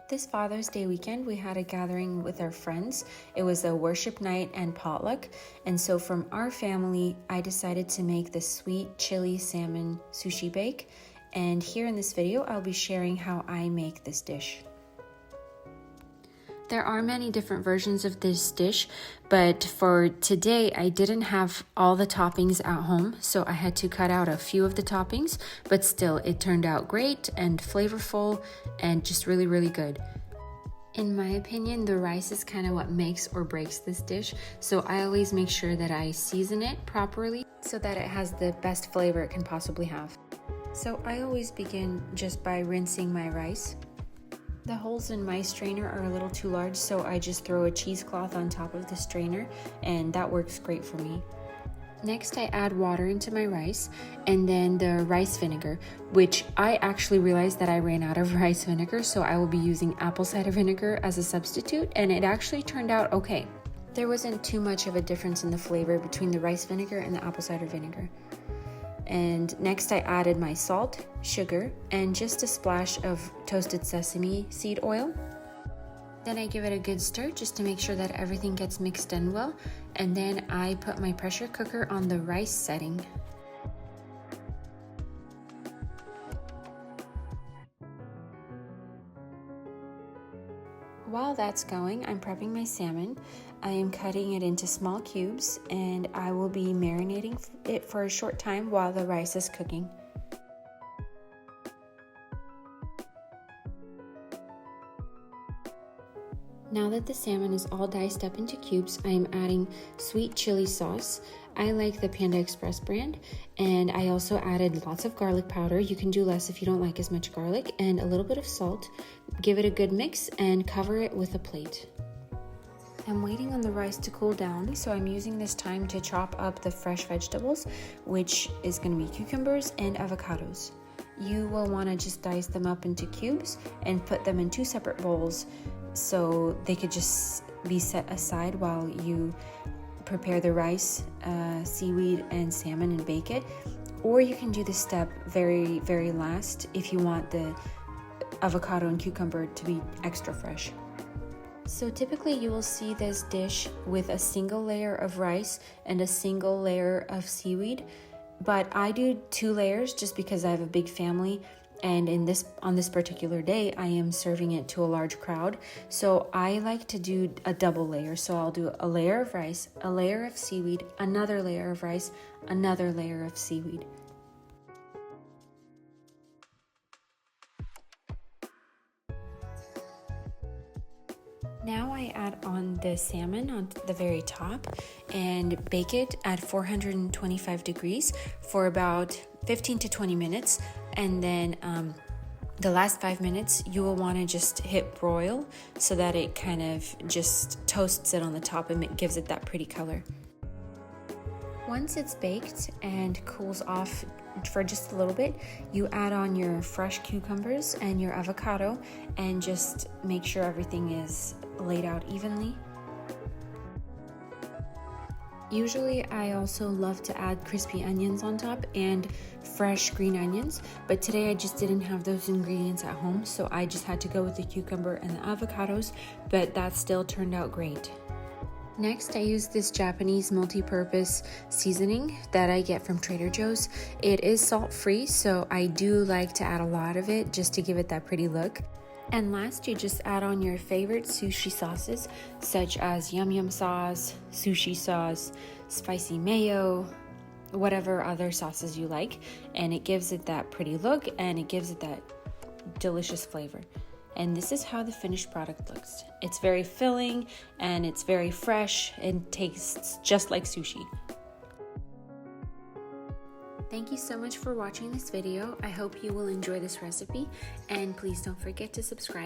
This Father's Day weekend, we had a gathering with our friends. It was a worship night and potluck. And so from our family, I decided to make the sweet chili salmon sushi bake. And here in this video, I'll be sharing how I make this dish. There are many different versions of this dish, but for today, I didn't have all the toppings at home, so I had to cut out a few of the toppings, but still, it turned out great and flavorful and just really, really good. In my opinion, the rice is kind of what makes or breaks this dish, so I always make sure that I season it properly so that it has the best flavor it can possibly have. So I always begin just by rinsing my rice. The holes in my strainer are a little too large, so I just throw a cheesecloth on top of the strainer, and that works great for me. Next, I add water into my rice, and then the rice vinegar, which I actually realized that I ran out of rice vinegar, so I will be using apple cider vinegar as a substitute, and it actually turned out okay. There wasn't too much of a difference in the flavor between the rice vinegar and the apple cider vinegar. And next I added my salt, sugar, and just a splash of toasted sesame seed oil. Then I give it a good stir just to make sure that everything gets mixed in well. And then I put my pressure cooker on the rice setting. While that's going, I'm prepping my salmon. I am cutting it into small cubes, and I will be marinating it for a short time while the rice is cooking. Now that the salmon is all diced up into cubes, I am adding sweet chili sauce. I like the Panda Express brand, and I also added lots of garlic powder. You can do less if you don't like as much garlic, and a little bit of salt. Give it a good mix and cover it with a plate. I'm waiting on the rice to cool down, so I'm using this time to chop up the fresh vegetables, which is going to be cucumbers and avocados. You will want to just dice them up into cubes and put them in two separate bowls so they could just be set aside while you prepare the rice, seaweed, and salmon and bake it. Or you can do this step very, very last if you want the avocado and cucumber to be extra fresh. So typically you will see this dish with a single layer of rice and a single layer of seaweed, but I do 2 layers just because I have a big family, and on this particular day I am serving it to a large crowd, so I like to do a double layer. So I'll do a layer of rice, a layer of seaweed, another layer of rice, another layer of seaweed. Now I add on the salmon on the very top and bake it at 425 degrees for about 15 to 20 minutes. And then the last 5 minutes, you will want to just hit broil so that it kind of just toasts it on the top and it gives it that pretty color. Once it's baked and cools off for just a little bit, you add on your fresh cucumbers and your avocado and just make sure everything is laid out evenly. Usually I also love to add crispy onions on top and fresh green onions, but today I just didn't have those ingredients at home, so I just had to go with the cucumber and the avocados, but that still turned out great. Next, I use this Japanese multi-purpose seasoning that I get from Trader Joe's. It is salt-free, so I do like to add a lot of it just to give it that pretty look. And last, you just add on your favorite sushi sauces, such as yum yum sauce, sushi sauce, spicy mayo, whatever other sauces you like, and it gives it that pretty look and it gives it that delicious flavor. And this is how the finished product looks. It's very filling and it's very fresh and tastes just like sushi. Thank you so much for watching this video. I hope you will enjoy this recipe, and please don't forget to subscribe.